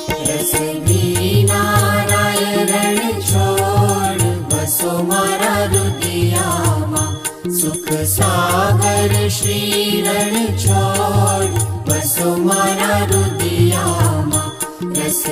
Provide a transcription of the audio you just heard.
રસ નારાયણ છોડ બસો મારા રુદિયામાં, સુખ સાગર શ્રી રણ છોડ બસો મારા રુદિયામાં. રસ